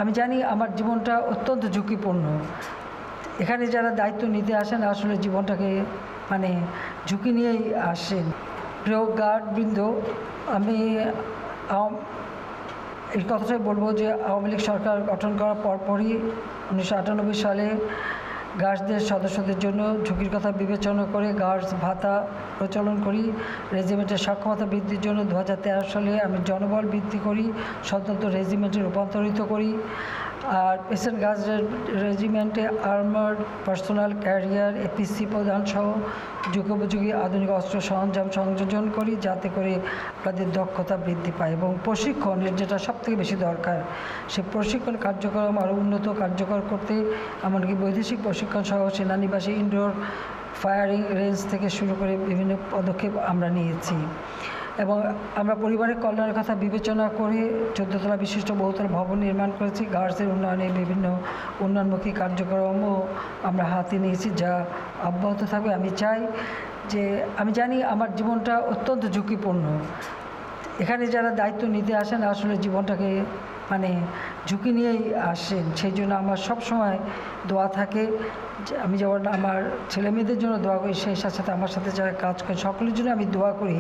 আমি জানি আমার জীবনটা অত্যন্ত ঝুঁকিপূর্ণ। এখানে যারা দায়িত্ব নিতে আসেন আসলে জীবনটাকে ঝুঁকি নিয়েই আসেন। প্রিয় গার্ডবৃন্দ, আমি এই কথাটাই বলবো যে আওয়ামী লীগ সরকার গঠন করার পরপরই 1998 সালে গার্ডসদের সদস্যদের জন্য ঝুঁকির কথা বিবেচনা করে গার্ডস ভাতা প্রচলন করি। রেজিমেন্টের সক্ষমতা বৃদ্ধির জন্য 2013 সালে আমি জনবল বৃদ্ধি করি, স্বতন্ত্র রেজিমেন্টে রূপান্তরিত করি। আর প্রেসিডেন্ট গার্ডস রেজিমেন্টে আর্মার্ড পার্সোনাল ক্যারিয়ার এপিসি প্রদান সহ যুগোপযোগী আধুনিক অস্ত্র সরঞ্জাম সংযোজন করি, যাতে করে তাদের দক্ষতা বৃদ্ধি পায় এবং প্রশিক্ষণের যেটা সবথেকে বেশি দরকার সেই প্রশিক্ষণ কার্যক্রম আরও উন্নত কার্যকর করতে এমনকি বৈদেশিক প্রশিক্ষণ সহ সেনানিবাসে ইনডোর ফায়ারিং রেঞ্জ থেকে শুরু করে বিভিন্ন পদক্ষেপ আমরা নিয়েছি। এবং আমরা পরিবারের কল্যাণের কথা বিবেচনা করে 14 তলা বিশিষ্ট বহুতল ভবন নির্মাণ করেছি। গার্ডসের উন্নয়নে বিভিন্ন উন্নয়নমুখী কার্যক্রমও আমরা হাতে নিয়েছি, যা অব্যাহত থাকবে। আমি জানি আমার জীবনটা অত্যন্ত ঝুঁকিপূর্ণ। এখানে যারা দায়িত্ব নিতে আসেন আসলে জীবনটাকে ঝুঁকি নিয়েই আসেন। সেই জন্য আমার সবসময় দোয়া থাকে। আমি যেমন আমার ছেলে মেয়েদের জন্য দোয়া করি, সেই সাথে আমার সাথে যারা কাজ করে সকলের জন্য আমি দোয়া করি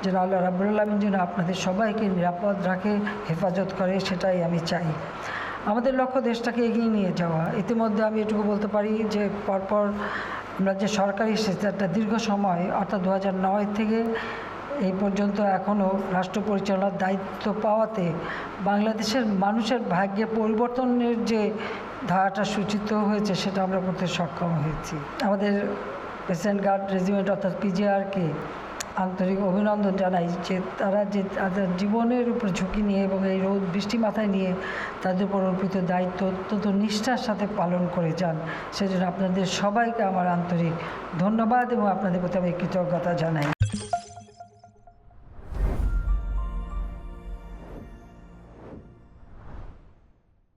যেন আল্লাহ রাব্বুল আলামিন যেন আপনাদের সবাইকে নিরাপদ রাখে, হেফাজত করে, সেটাই আমি চাই। আমাদের লক্ষ্য দেশটাকে এগিয়ে নিয়ে যাওয়া। ইতিমধ্যে আমি এটুকু বলতে পারি যে পরপর আমরা যে সরকারি একটা দীর্ঘ সময় অর্থাৎ 2009 থেকে এই পর্যন্ত এখনও রাষ্ট্র পরিচালনার দায়িত্ব পাওয়াতে বাংলাদেশের মানুষের ভাগ্যে পরিবর্তনের যে ধারাটা সূচিত হয়েছে সেটা আমরা করতে সক্ষম হয়েছি। আমাদের প্রেসিডেন্ট গার্ড রেজিমেন্ট অর্থাৎ পিজিআরকে আন্তরিক অভিনন্দন জানাই যে তারা যে তাদের জীবনের উপর ঝুঁকি নিয়ে এবং এই রোদ বৃষ্টি মাথায় নিয়ে তাদের উপর অর্পিত দায়িত্ব অত্যন্ত নিষ্ঠার সাথে পালন করে যান। সেজন্য আপনাদের সবাইকে আমার আন্তরিক ধন্যবাদ এবং আপনাদের প্রতি আমি কৃতজ্ঞতা জানাই।